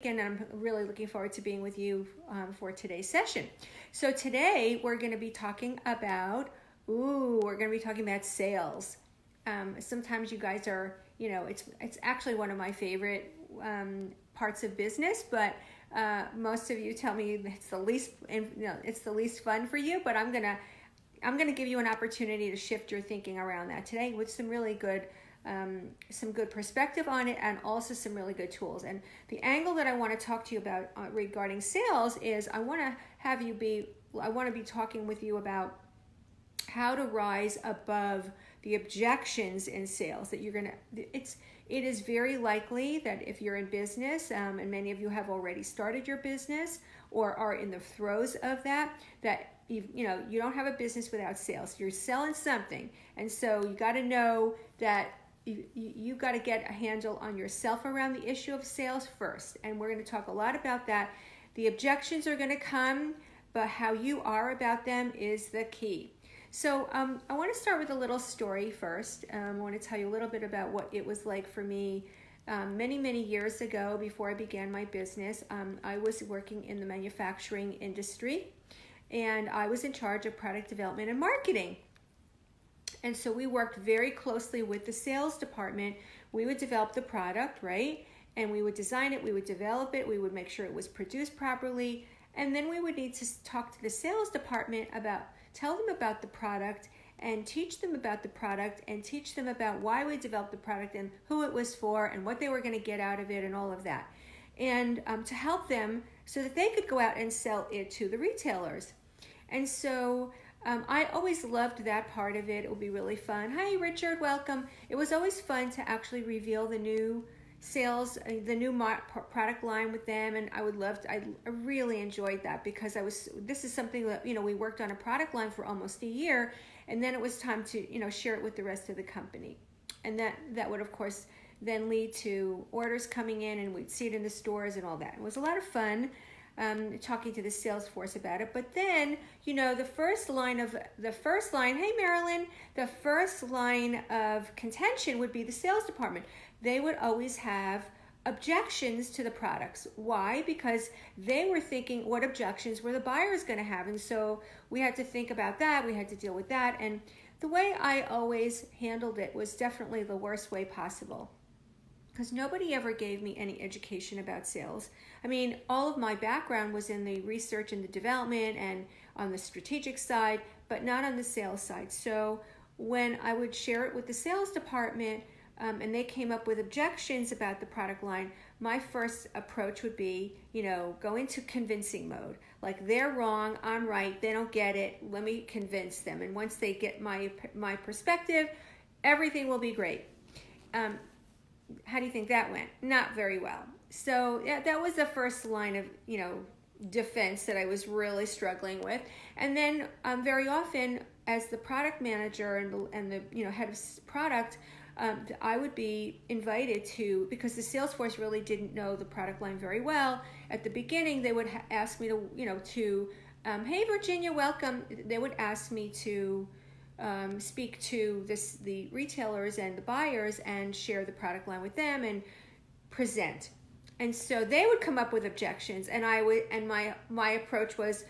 And I'm really looking forward to being with you for today's session. So today we're going to be talking about, sales. Sometimes you guys are, it's actually one of my favorite parts of business, but most of you tell me it's the least fun for you. But I'm gonna give you an opportunity to shift your thinking around that today with some good perspective on it, and also some really good tools. And the angle that I want to talk to you about regarding sales is I want to be talking with you about how to rise above the objections in sales that it is very likely that if you're in business, and many of you have already started your business or are in the throes of that you don't have a business without sales. You're selling something, and so you got to know that you got to get a handle on yourself around the issue of sales first. And we're going to talk a lot about that. The objections are going to come, but how you are about them is the key. So I want to start with a little story first. I want to tell you a little bit about what it was like for me many years ago before I began my business. I was working in the manufacturing industry, and I was in charge of product development and marketing. And so we worked very closely with the sales department. We would develop the product, right? And we would design it, we would develop it, we would make sure it was produced properly. And then we would need to talk to the sales department tell them about the product and teach them about the product and teach them about why we developed the product and who it was for and what they were going to get out of it and all of that. And to help them so that they could go out and sell it to the retailers. And so I always loved that part of it. It would be really fun. Hi, Richard, welcome. It was always fun to actually reveal the new sales, the new product line with them, and I really enjoyed that because this is something that, we worked on a product line for almost a year, and then it was time to, share it with the rest of the company. And that would, of course, then lead to orders coming in, and we'd see it in the stores and all that. It was a lot of fun. Talking to the sales force about it. But then, the first line, hey Marilyn, the first line of contention would be the sales department. They would always have objections to the products. Why? Because they were thinking what objections were the buyers going to have. And so we had to think about that. We had to deal with that. And the way I always handled it was definitely the worst way possible, because nobody ever gave me any education about sales. I mean, all of my background was in the research and the development and on the strategic side, but not on the sales side. So when I would share it with the sales department, and they came up with objections about the product line, my first approach would be, go into convincing mode. Like, they're wrong, I'm right, they don't get it, let me convince them. And once they get my perspective, everything will be great. How do you think that went? Not very well. So yeah, that was the first line of, defense that I was really struggling with. And then very often, as the product manager and the head of product, I would be invited to, because the sales force really didn't know the product line very well. At the beginning, they would ask me to, hey Virginia, welcome. They would ask me to speak to the retailers and the buyers and share the product line with them and present. And so they would come up with objections, and my approach was,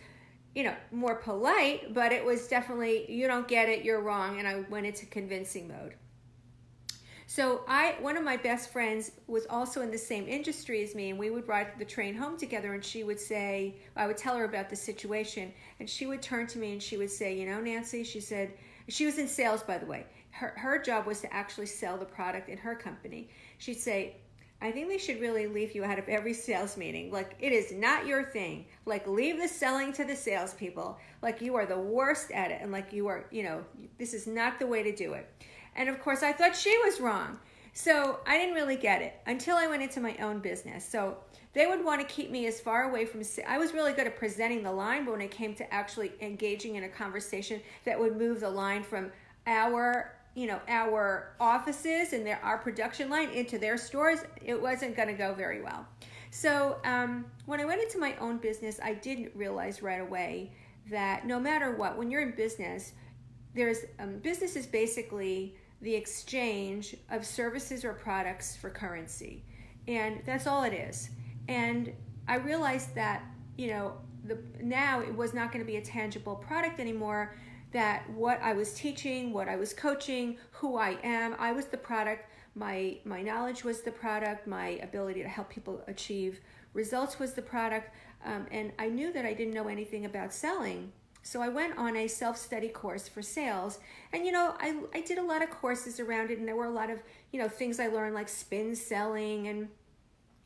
more polite, but it was definitely, you don't get it, you're wrong, and I went into convincing mode. So one of my best friends was also in the same industry as me, and we would ride the train home together, and she would say, I would tell her about the situation, and she would turn to me and she would say, Nancy, she said, she was in sales, by the way. Her job was to actually sell the product in her company. She'd say, I think they should really leave you out of every sales meeting. Like, it is not your thing. Like, leave the selling to the salespeople. Like, you are the worst at it. And like, you are, this is not the way to do it. And of course, I thought she was wrong. So I didn't really get it until I went into my own business. So they would want to keep me as far away from, I was really good at presenting the line, but when it came to actually engaging in a conversation that would move the line from our offices and our production line into their stores, it wasn't going to go very well. So when I went into my own business, I didn't realize right away that no matter what, when you're in business, business is basically the exchange of services or products for currency. And that's all it is. And I realized that, now it was not going to be a tangible product anymore, that what I was teaching, what I was coaching, who I am, I was the product. My knowledge was the product. My ability to help people achieve results was the product. And I knew that I didn't know anything about selling. So I went on a self-study course for sales. And, I did a lot of courses around it. And there were a lot of, things I learned, like spin selling and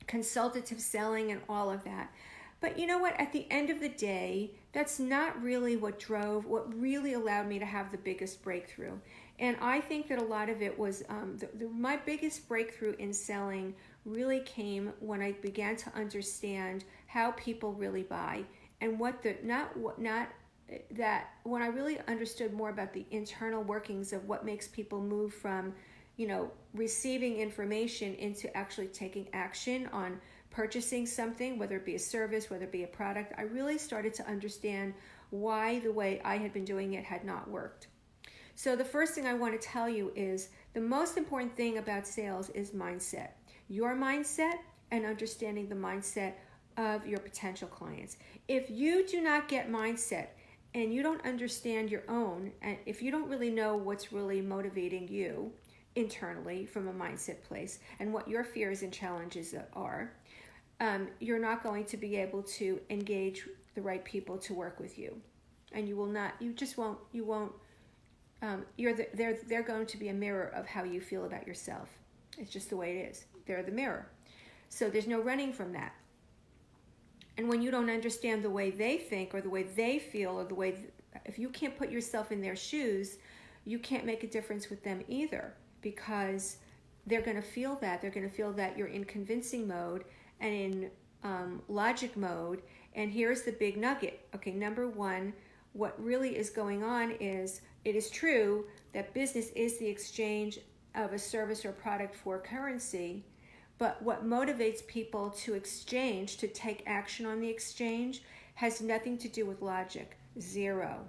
consultative selling and all of that. But you know what? At the end of the day, that's not really what really allowed me to have the biggest breakthrough. And I think that a lot of it was, my biggest breakthrough in selling really came when I began to understand how people really buy, and when I really understood more about the internal workings of what makes people move from, receiving information into actually taking action on purchasing something, whether it be a service, whether it be a product. I really started to understand why the way I had been doing it had not worked. So the first thing I want to tell you is the most important thing about sales is mindset. Your mindset and understanding the mindset of your potential clients. If you do not get mindset and you don't understand your own, and if you don't really know what's really motivating you internally from a mindset place and what your fears and challenges are, you're not going to be able to engage the right people to work with you. And they're going to be a mirror of how you feel about yourself. It's just the way it is. They're the mirror. So there's no running from that. And when you don't understand the way they think or the way they feel or if you can't put yourself in their shoes, you can't make a difference with them either, because they're going to feel that. They're going to feel that you're in convincing mode and in logic mode. And here's the big nugget. Okay, number one, what really is going on is, it is true that business is the exchange of a service or product for currency, but what motivates people to exchange, to take action on the exchange, has nothing to do with logic. Zero.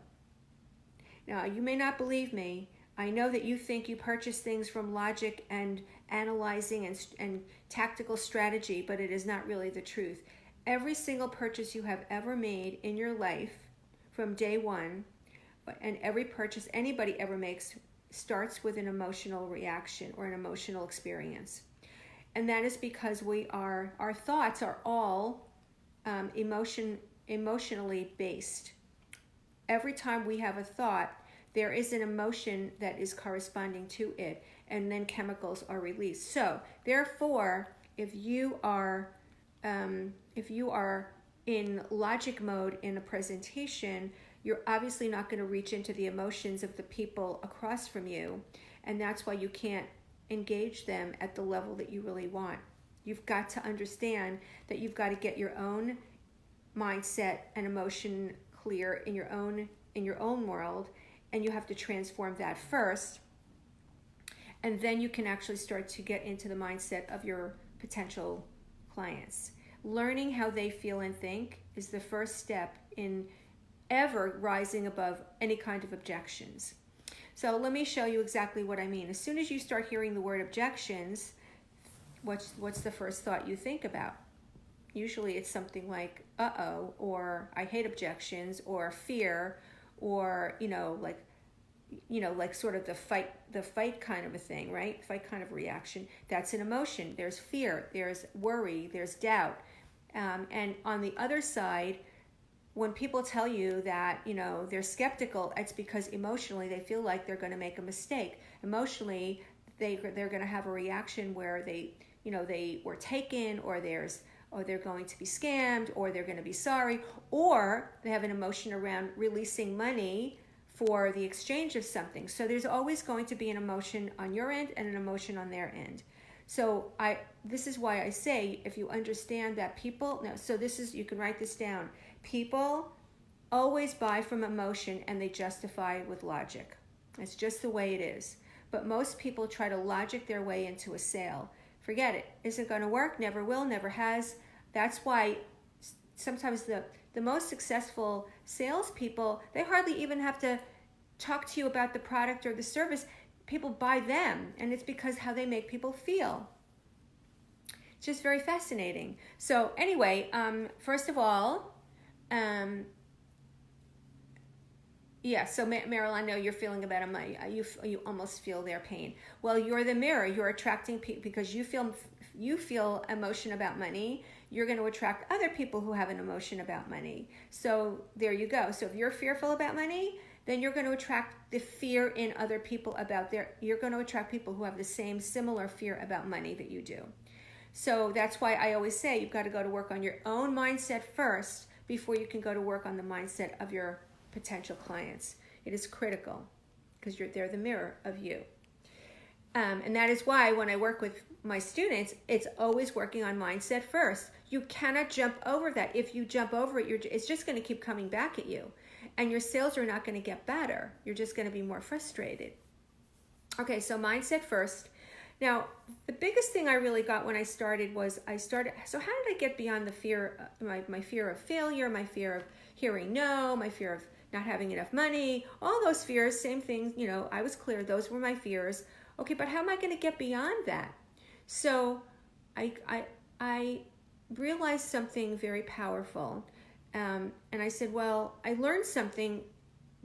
Now, you may not believe me. I know that you think you purchase things from logic and analyzing and tactical strategy, but it is not really the truth. Every single purchase you have ever made in your life from day one, and every purchase anybody ever makes, starts with an emotional reaction or an emotional experience. And that is because our thoughts are all emotionally based. Every time we have a thought, there is an emotion that is corresponding to it, and then chemicals are released. So, therefore, if you are in logic mode in a presentation, you're obviously not going to reach into the emotions of the people across from you, and that's why you can't engage them at the level that you really want. You've got to understand that you've got to get your own mindset and emotion clear in your own world, and you have to transform that first, and then you can actually start to get into the mindset of your potential clients. Learning how they feel and think is the first step in ever rising above any kind of objections. So let me show you exactly what I mean. As soon as you start hearing the word objections, what's the first thought you think about? Usually it's something like, uh-oh, or I hate objections, or fear, or, like sort of the fight kind of a thing, right? Fight kind of reaction. That's an emotion. There's fear, there's worry, there's doubt. And on the other side, when people tell you that, they're skeptical, it's because emotionally they feel like they're going to make a mistake. Emotionally, they're going to have a reaction where they were taken, or they're going to be scammed, or they're going to be sorry, or they have an emotion around releasing money for the exchange of something. So there's always going to be an emotion on your end and an emotion on their end. So this is why I say, if you understand that you can write this down. People always buy from emotion and they justify with logic. It's just the way it is. But most people try to logic their way into a sale. Forget it. Isn't going to work, never will, never has. That's why sometimes the most successful salespeople, they hardly even have to talk to you about the product or the service. People buy them, and it's because how they make people feel. just very fascinating. So anyway, first of all, yeah, so Meryl, I know you're feeling about them. You almost feel their pain. Well, you're the mirror. You're attracting people because you feel emotion about money. You're going to attract other people who have an emotion about money. So there you go. So if you're fearful about money, then you're going to attract the fear in other people you're going to attract people who have the same similar fear about money that you do. So that's why I always say you've got to go to work on your own mindset first before you can go to work on the mindset of your potential clients. It is critical because they're the mirror of you. And that is why when I work with my students, it's always working on mindset first. You cannot jump over that. If you jump over it, it's just going to keep coming back at you. And your sales are not going to get better. You're just going to be more frustrated. Okay, so mindset first. Now, the biggest thing I really got when I started was so how did I get beyond the fear, my fear of failure, my fear of hearing no, my fear of not having enough money, all those fears, same thing, I was clear, those were my fears. Okay, but how am I going to get beyond that? So I realized something very powerful. And I said, well, I learned something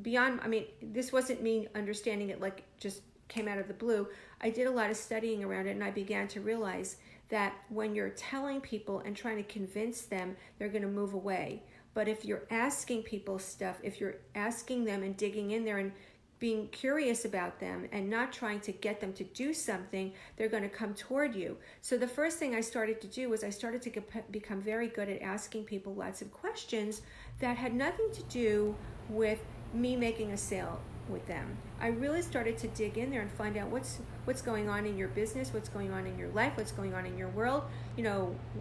beyond, this wasn't me understanding it like just came out of the blue. I did a lot of studying around it, and I began to realize that when you're telling people and trying to convince them, they're going to move away. But if you're asking people stuff, if you're asking them and digging in there and being curious about them and not trying to get them to do something, they're going to come toward you. So the first thing I started to do was I started to become very good at asking people lots of questions that had nothing to do with me making a sale with them. I really started to dig in there and find out what's going on in your business, what's going on in your life, what's going on in your world.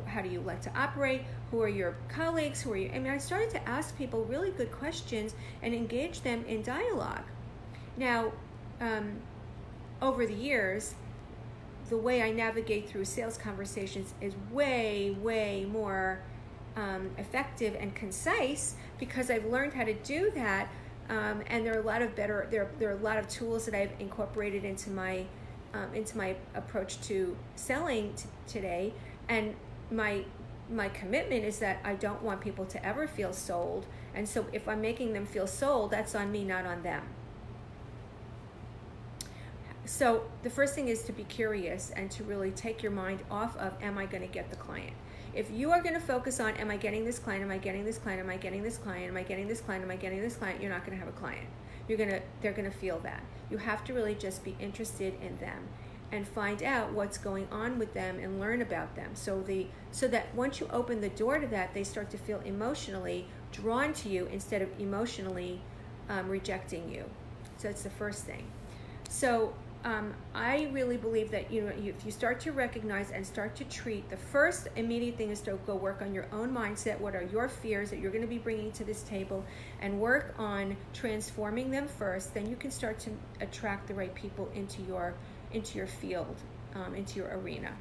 How do you like to operate? Who are your colleagues? Who are you? I started to ask people really good questions and engage them in dialogue. Now, over the years, the way I navigate through sales conversations is way, way more effective and concise because I've learned how to do that. And there are a lot of there are a lot of tools that I've incorporated into my approach to selling today. And my commitment is that I don't want people to ever feel sold. And so if I'm making them feel sold, that's on me, not on them. So the first thing is to be curious and to really take your mind off of, am I going to get the client? If you are going to focus on, am I getting this client? Am I getting this client? Am I getting this client? Am I getting this client? Am I getting this client? You're not going to have a client. They're going to feel that. You have to really just be interested in them and find out what's going on with them and learn about them. So that once you open the door to that, they start to feel emotionally drawn to you instead of emotionally rejecting you. So that's the first thing. So I really believe that if you start to recognize and start to treat, the first immediate thing is to go work on your own mindset. What are your fears that you're going to be bringing to this table, and work on transforming them first. Then you can start to attract the right people into your field, into your arena.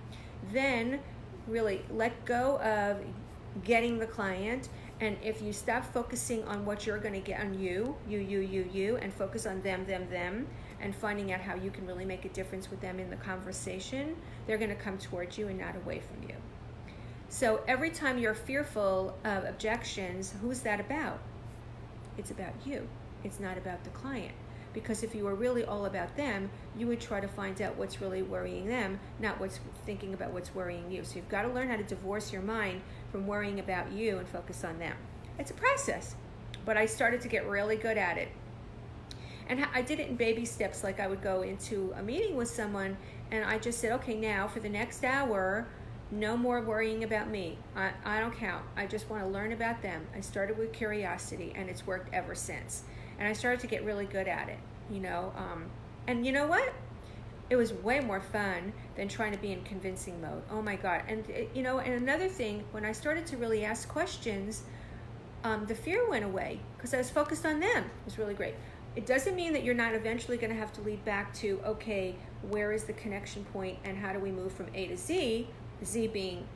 Then really let go of getting the client. And if you stop focusing on what you're going to get on you, and focus on them, and finding out how you can really make a difference with them in the conversation, they're going to come towards you and not away from you. So every time you're fearful of objections, who's that about? It's about you. It's not about the client. Because if you were really all about them, you would try to find out what's really worrying them, not thinking about what's worrying you. So you've got to learn how to divorce your mind from worrying about you and focus on them. It's a process, but I started to get really good at it. And I did it in baby steps. Like I would go into a meeting with someone and I just said, okay, now for the next hour, no more worrying about me. I don't count. I just want to learn about them. I started with curiosity, and it's worked ever since. And I started to get really good at it, and you know what? It was way more fun than trying to be in convincing mode. Oh my God. And and another thing, when I started to really ask questions, the fear went away because I was focused on them. It was really great. It doesn't mean that you're not eventually going to have to lead back to, okay, where is the connection point and how do we move from A to Z? Z being,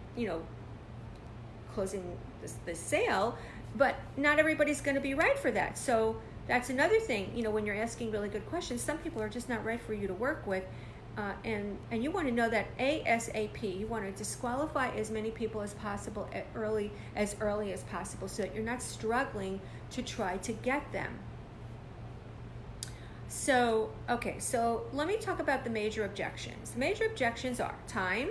closing the sale, but not everybody's going to be right for that. So that's another thing, when you're asking really good questions, some people are just not right for you to work with. and you want to know that ASAP. You want to disqualify as many people as possible as early as possible, so that you're not struggling to try to get them. So, okay, so let me talk about the major objections. The major objections are time,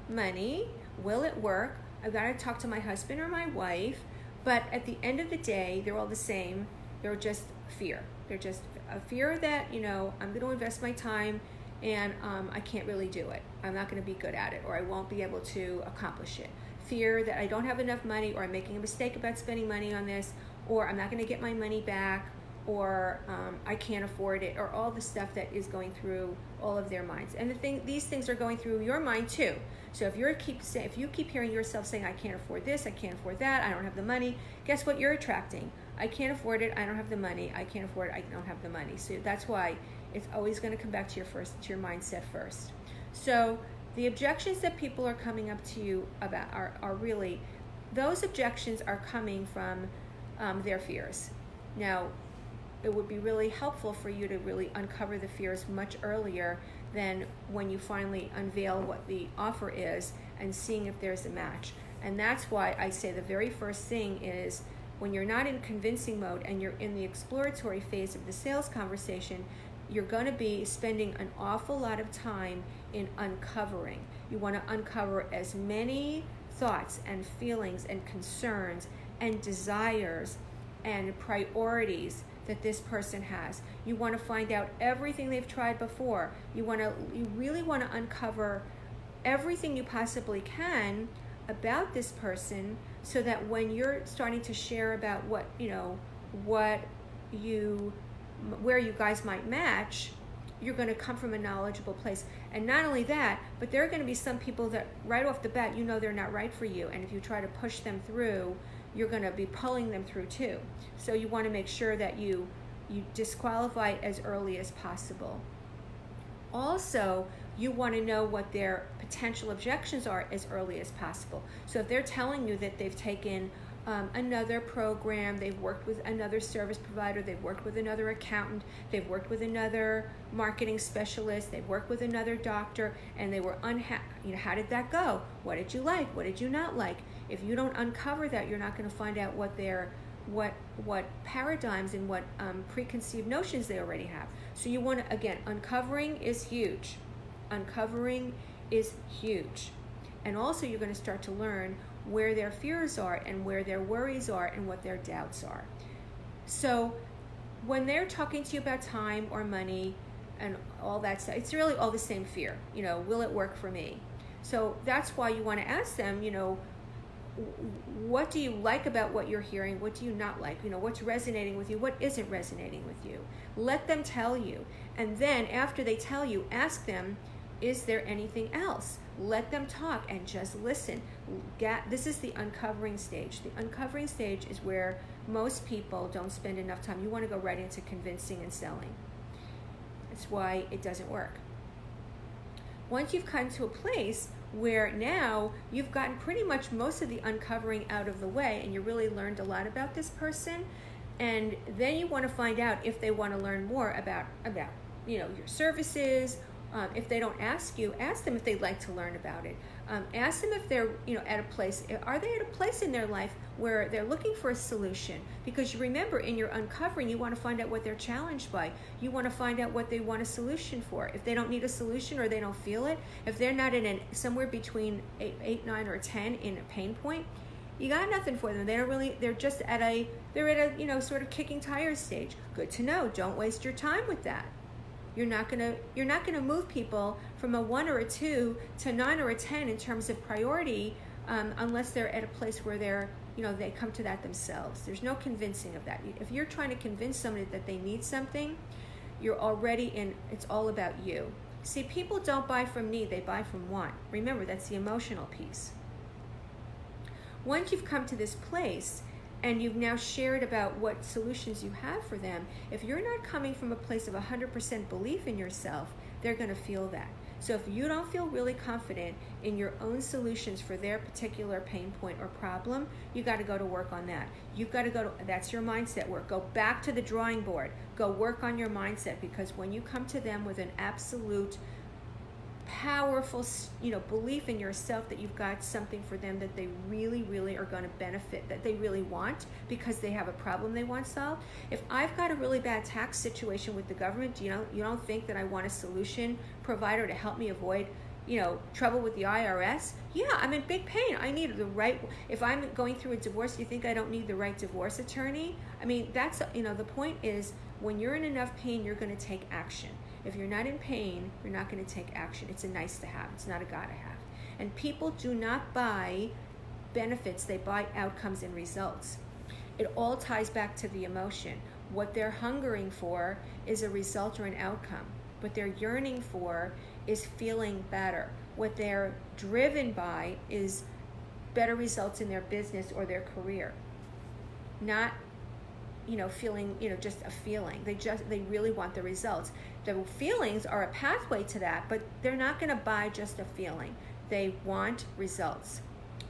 money, will it work, I've got to talk to my husband or my wife, but at the end of the day, they're all the same. They're just fear. They're just a fear that, I'm going to invest my time and I can't really do it. I'm not going to be good at it, or I won't be able to accomplish it. Fear that I don't have enough money, or I'm making a mistake about spending money on this, or I'm not going to get my money back, or I can't afford it, or all the stuff that is going through all of their minds. And these things are going through your mind too. So if you keep hearing yourself saying, I can't afford this, I can't afford that, I don't have the money, guess what you're attracting? I can't afford it, I don't have the money, I can't afford it, I don't have the money. So that's why it's always going to come back to your mindset first. So the objections that people are coming up to you about are really, those objections are coming from their fears. Now, it would be really helpful for you to really uncover the fears much earlier than when you finally unveil what the offer is and seeing if there's a match. And that's why I say the very first thing is, when you're not in convincing mode and you're in the exploratory phase of the sales conversation, you're going to be spending an awful lot of time in uncovering. You want to uncover as many thoughts and feelings and concerns and desires and priorities that this person has. You want to find out everything they've tried before. You really want to uncover everything you possibly can about this person, so that when you're starting to share about where you guys might match, you're going to come from a knowledgeable place. And not only that, but there are going to be some people that right off the bat they're not right for you, and if you try to push them through, you're going to be pulling them through too. So you want to make sure that you disqualify as early as possible. Also, you want to know what their potential objections are as early as possible. So if they're telling you that they've taken another program, they've worked with another service provider, they've worked with another accountant, they've worked with another marketing specialist, they've worked with another doctor, and they were unhappy, how did that go? What did you like? What did you not like? If you don't uncover that, you're not going to find out what paradigms and what preconceived notions they already have. So you want to, again, uncovering is huge. Uncovering is huge. And also you're going to start to learn where their fears are and where their worries are and what their doubts are. So when they're talking to you about time or money and all that stuff, it's really all the same fear. Will it work for me? So that's why you want to ask them, what do you like about what you're hearing? What do you not like? What's resonating with you? What isn't resonating with you? Let them tell you. And then after they tell you, ask them, is there anything else? Let them talk and just listen. This is the uncovering stage. The uncovering stage is where most people don't spend enough time. You want to go right into convincing and selling. That's why it doesn't work. Once you've come to a place where now you've gotten pretty much most of the uncovering out of the way and you really learned a lot about this person, and then you want to find out if they want to learn more about your services. If they don't ask you, ask them if they'd like to learn about it. Ask them if they're at a place, are they at a place in their life where they're looking for a solution? Because you remember, in your uncovering, you want to find out what they're challenged by. You want to find out what they want a solution for. If they don't need a solution or they don't feel it, if they're not in somewhere between 8, 9, or 10 in a pain point, you got nothing for them. They're just at a sort of kicking tires stage. Good to know. Don't waste your time with that. You're not gonna move people from a 1 or a 2 to 9 or a 10 in terms of priority, unless they're at a place where they come to that themselves. There's no convincing of that. If you're trying to convince somebody that they need something, you're already in. It's all about you. See, people don't buy from need; they buy from want. Remember, that's the emotional piece. Once you've come to this place, and you've now shared about what solutions you have for them, if you're not coming from a place of 100% belief in yourself, they're going to feel that. So if you don't feel really confident in your own solutions for their particular pain point or problem, you got to go to work on that. You've got to that's your mindset work. Go back to the drawing board. Go work on your mindset, because when you come to them with an absolute powerful, belief in yourself that you've got something for them that they really, really are going to benefit, that they really want because they have a problem they want solved. If I've got a really bad tax situation with the government, you don't think that I want a solution provider to help me avoid trouble with the IRS? Yeah, I'm in big pain. I need the right, if I'm going through a divorce, you think I don't need the right divorce attorney? I mean, that's, the point is when you're in enough pain, you're going to take action. If you're not in pain, you're not going to take action. It's a nice to have. It's not a gotta have. And people do not buy benefits. They buy outcomes and results. It all ties back to the emotion. What they're hungering for is a result or an outcome. What they're yearning for is feeling better. What they're driven by is better results in their business or their career. Not feeling, just a feeling. They really want the results. The feelings are a pathway to that, but they're not going to buy just a feeling. They want results.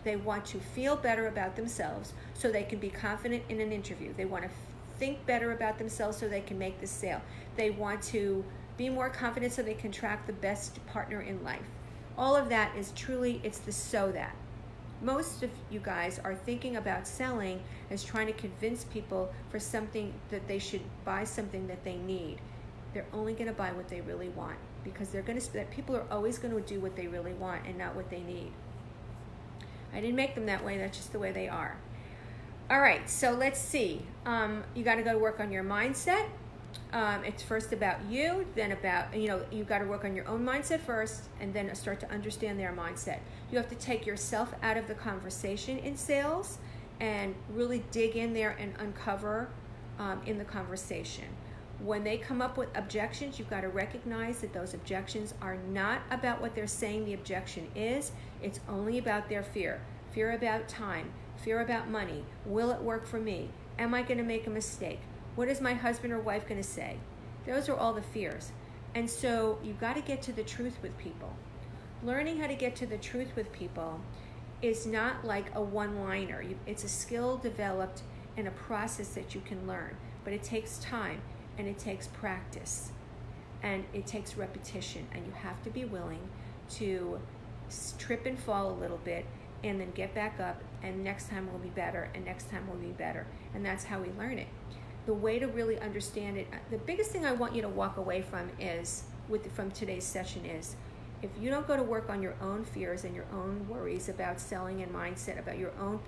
They want to feel better about themselves so they can be confident in an interview. They want to think better about themselves so they can make the sale. They want to be more confident so they can attract the best partner in life. All of that is truly, it's the so that. Most of you guys are thinking about selling as trying to convince people for something that they should buy something that they need. They're only going to buy what they really want because people are always going to do what they really want and not what they need. I didn't make them that way. That's just the way they are. All right, so let's see. You got to go to work on your mindset. It's first about you, then about, you got to work on your own mindset first, and then start to understand their mindset. You have to take yourself out of the conversation in sales and really dig in there and uncover in the conversation. When they come up with objections, you've got to recognize that those objections are not about what they're saying the objection is. It's only about their fear. Fear about time, fear about money. Will it work for me? Am I going to make a mistake? What is my husband or wife going to say? Those are all the fears. And so you've got to get to the truth with people. Learning how to get to the truth with people is not like a one-liner. It's a skill developed in a process that you can learn. But it takes time, and it takes practice, and it takes repetition. And you have to be willing to trip and fall a little bit and then get back up, and next time will be better, and next time will be better. And that's how we learn it. The way to really understand it, the biggest thing I want you to walk away from from today's session is, if you don't go to work on your own fears and your own worries about selling and mindset, about your own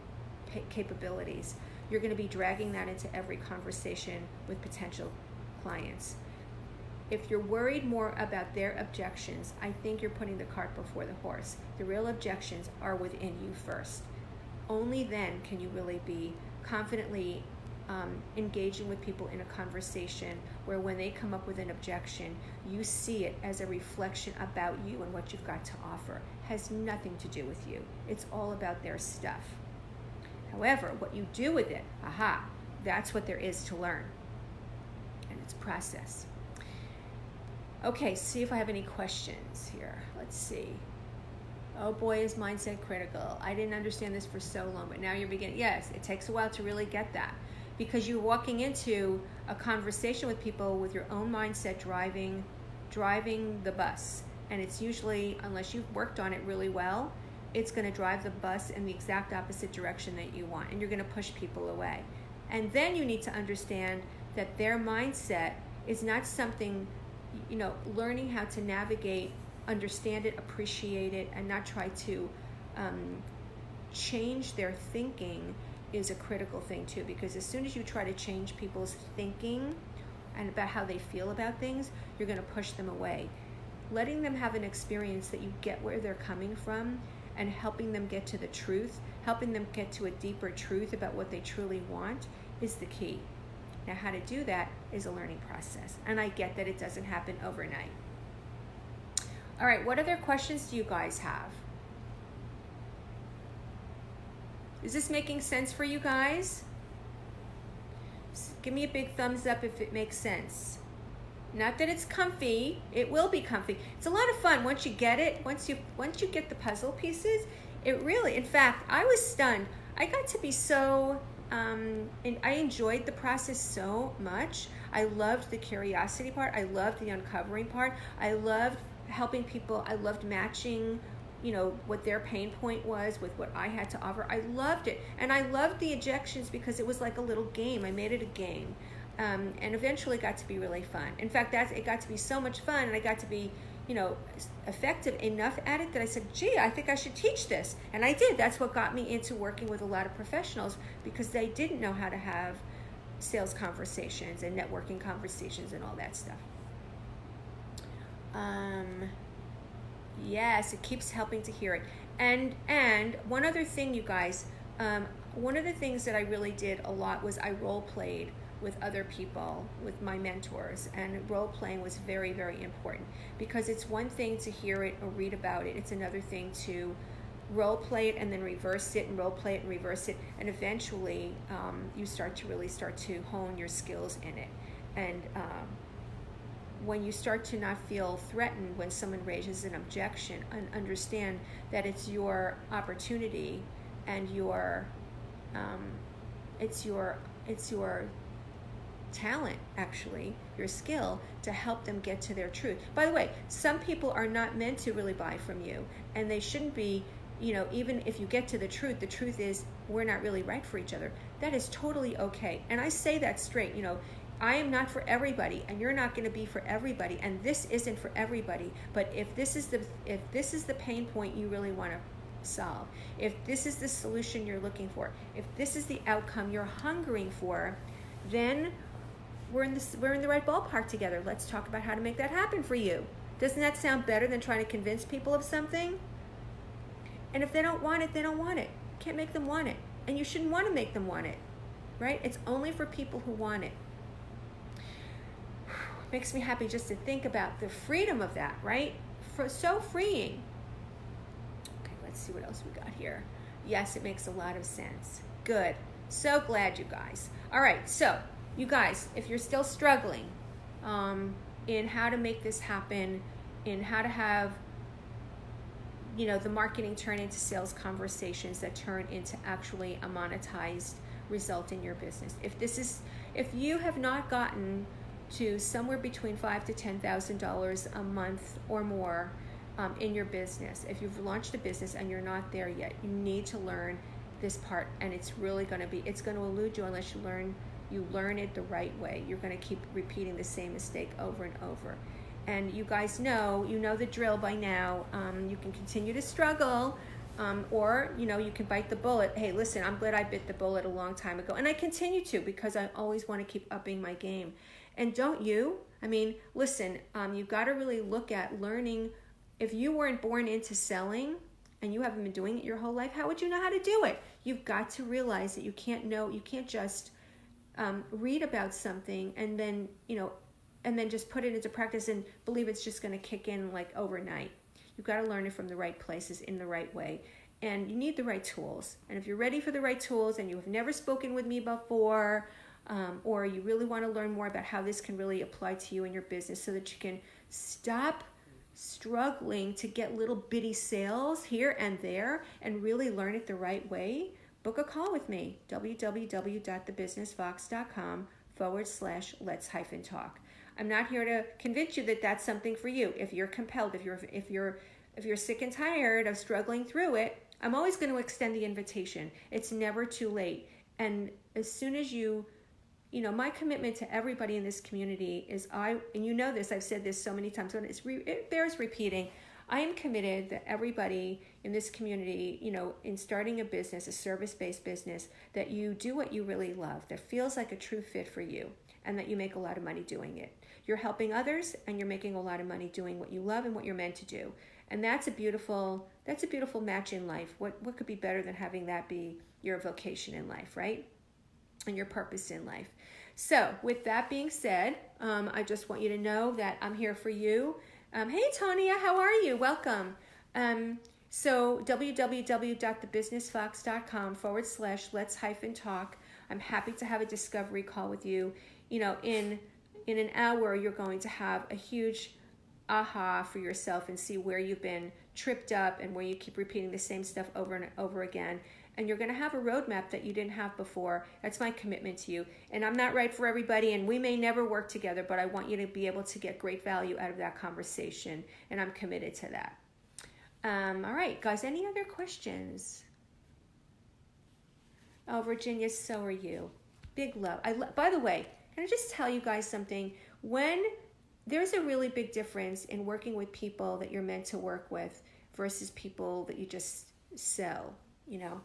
capabilities, you're going to be dragging that into every conversation with potential clients. If you're worried more about their objections, I think you're putting the cart before the horse. The real objections are within you first. Only then can you really be confidently engaging with people in a conversation where when they come up with an objection, you see it as a reflection about you and what you've got to offer. It has nothing to do with you. It's all about their stuff. However, what you do with it, that's what there is to learn. And it's process. Okay, see if I have any questions here. Let's see. Oh boy, is mindset critical. I didn't understand this for so long, but now you're beginning. Yes, it takes a while to really get that, because you're walking into a conversation with people with your own mindset driving the bus. And it's usually, unless you've worked on it really well, it's going to drive the bus in the exact opposite direction that you want, and you're going to push people away. And then you need to understand that their mindset is not something, learning how to navigate, understand it, appreciate it, and not try to change their thinking is a critical thing too, because as soon as you try to change people's thinking and about how they feel about things, you're going to push them away. Letting them have an experience that you get where they're coming from and helping them get to the truth, helping them get to a deeper truth about what they truly want is the key. Now, how to do that is a learning process, and I get that it doesn't happen overnight. All right, what other questions do you guys have? Is this making sense for you guys? Just give me a big thumbs up if it makes sense. Not that it's comfy, it will be comfy. It's a lot of fun once you get it, once you get the puzzle pieces. It really, in fact, I was stunned. I got to be so, and I enjoyed the process so much. I loved the curiosity part. I loved the uncovering part. I loved helping people. I loved matching, what their pain point was with what I had to offer. I loved it. And I loved the objections because it was like a little game. I made it a game. And eventually got to be really fun. In fact, it got to be so much fun, and I got to be, effective enough at it that I said, gee, I think I should teach this. And I did. That's what got me into working with a lot of professionals, because they didn't know how to have sales conversations and networking conversations and all that stuff. Yes, it keeps helping to hear it. And one other thing, you guys, one of the things that I really did a lot was I role played with other people, with my mentors, and role playing was very, very important, because it's one thing to hear it or read about it. It's another thing to role play it and then reverse it, and role play it and reverse it, and eventually you start to hone your skills in it. And when you start to not feel threatened when someone raises an objection, and understand that it's your opportunity and it's your talent, actually, your skill, to help them get to their truth. By the way, some people are not meant to really buy from you, and they shouldn't be. Even if you get to the truth is we're not really right for each other. That is totally okay. And I say that straight. I am not for everybody, and you're not going to be for everybody, and this isn't for everybody. But if this is the pain point you really want to solve, if this is the solution you're looking for, if this is the outcome you're hungering for, then we're in the right ballpark together. Let's talk about how to make that happen for you. Doesn't that sound better than trying to convince people of something? And if they don't want it, they don't want it. Can't make them want it, and you shouldn't want to make them want it, right? It's only for people who want it. Makes me happy just to think about the freedom of that, right? So freeing. Okay, let's see what else we got here. Yes, it makes a lot of sense. Good. So glad, you guys. All right, so you guys, if you're still struggling in how to make this happen, in how to have the marketing turn into sales conversations that turn into actually a monetized result in your business, if you have not gotten to somewhere between $5,000 to $10,000 a month or more in your business, if you've launched a business and you're not there yet, you need to learn this part. And it's going to elude you unless you learn it the right way. You're going to keep repeating the same mistake over and over. And you guys know the drill by now. You can continue to struggle, or you can bite the bullet. Hey, listen, I'm glad I bit the bullet a long time ago, and I continue to, because I always want to keep upping my game. And don't you? I mean, listen, you've got to really look at learning. If you weren't born into selling and you haven't been doing it your whole life, how would you know how to do it? You've got to realize that you can't just read about something and then just put it into practice and believe it's just going to kick in like overnight. You've got to learn it from the right places in the right way. And you need the right tools. And if you're ready for the right tools and you have never spoken with me before, or you really want to learn more about how this can really apply to you in your business so that you can stop struggling to get little bitty sales here and there and really learn it the right way, book a call with me, www.thebusinessvox.com/let's-talk. I'm not here to convince you that that's something for you. If you're compelled, if you're sick and tired of struggling through it, I'm always going to extend the invitation. It's never too late. And as soon as my commitment to everybody in this community is and this, I've said this so many times, and it bears repeating. I am committed that everybody in this community, in starting a business, a service-based business, that you do what you really love, that feels like a true fit for you, and that you make a lot of money doing it. You're helping others, and you're making a lot of money doing what you love and what you're meant to do. And that's a beautiful match in life. What could be better than having that be your vocation in life, right? And your purpose in life. So with that being said, I just want you to know that I'm here for you. Hey, Tonya, how are you? Welcome. So www.thebusinessvox.com/let's-talk. I'm happy to have a discovery call with you. In an hour, you're going to have a huge aha for yourself and see where you've been tripped up and where you keep repeating the same stuff over and over again. and you're going to have a roadmap that you didn't have before. That's my commitment to you. And I'm not right for everybody, and we may never work together, but I want you to be able to get great value out of that conversation, and I'm committed to that. All right, guys, any other questions? Oh, Virginia, so are you. Big love. By the way, can I just tell you guys something? When there's a really big difference in working with people that you're meant to work with versus people that you just sell, you know.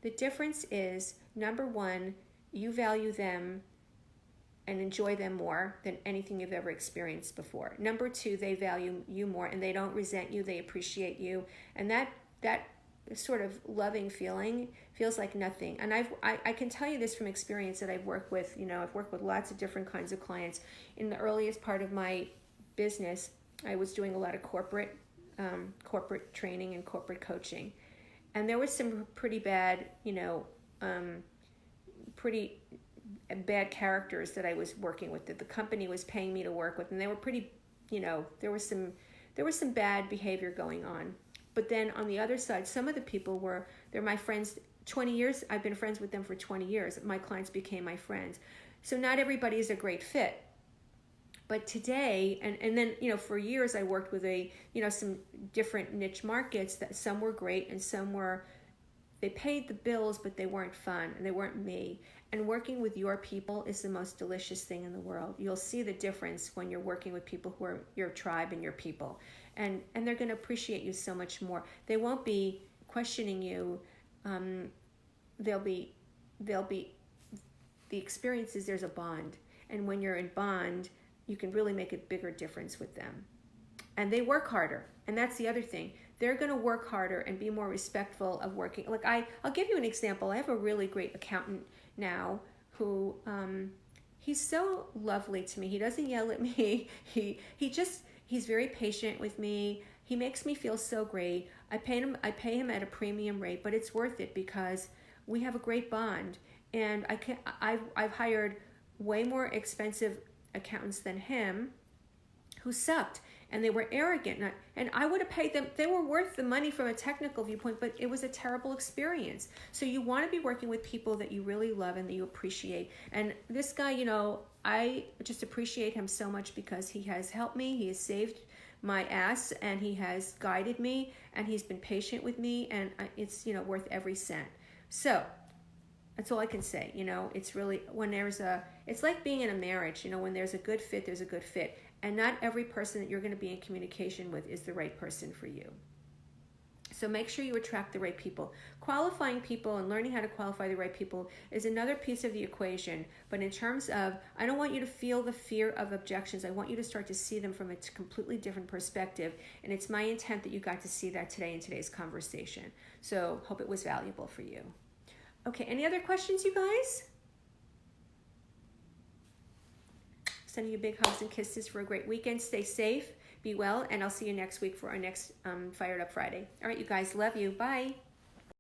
The difference is, number one, you value them and enjoy them more than anything you've ever experienced before. Number two, they value you more and they don't resent you, they appreciate you. And that sort of loving feeling feels like nothing. And I can tell you this from experience that I've worked with, you know, I've worked with lots of different kinds of clients. In the earliest part of my business, I was doing a lot of corporate training and corporate coaching. And there was some pretty bad, you know, pretty bad characters that I was working with, that the company was paying me to work with. And they were pretty, you know, there was some bad behavior going on. But then on the other side, some of the people they're my friends 20 years. I've been friends with them for 20 years. My clients became my friends. So not everybody is a great fit. But today, and then, you know, for years I worked with some different niche markets that some were great and some they paid the bills, but they weren't fun and they weren't me. And working with your people is the most delicious thing in the world. You'll see the difference when you're working with people who are your tribe and your people. And they're going to appreciate you so much more. They won't be questioning you. They'll be the experiences, there's a bond. And when you're in bond, you can really make a bigger difference with them. And they work harder. And that's the other thing. They're going to work harder and be more respectful of working. Like I'll give you an example. I have a really great accountant now who, he's so lovely to me. He doesn't yell at me. He's very patient with me. He makes me feel so great. I pay him at a premium rate, but it's worth it because we have a great bond. And I've hired way more expensive accountants than him who sucked, and they were arrogant, and I would have paid them. They were worth the money from a technical viewpoint, but it was a terrible experience. So you want to be working with people that you really love and that you appreciate. And this guy, you know, I just appreciate him so much because he has helped me, he has saved my ass, and he has guided me, and he's been patient with me, and it's, you know, worth every cent. So that's all I can say. You know, it's really, it's like being in a marriage, you know, when there's a good fit, there's a good fit. And not every person that you're going to be in communication with is the right person for you. So make sure you attract the right people. Qualifying people and learning how to qualify the right people is another piece of the equation. But in terms of, I don't want you to feel the fear of objections. I want you to start to see them from a completely different perspective. And it's my intent that you got to see that today in today's conversation. So hope it was valuable for you. Okay, any other questions, you guys? Sending you big hugs and kisses for a great weekend. Stay safe, be well, and I'll see you next week for our next Fired Up Friday. All right, you guys, love you. Bye.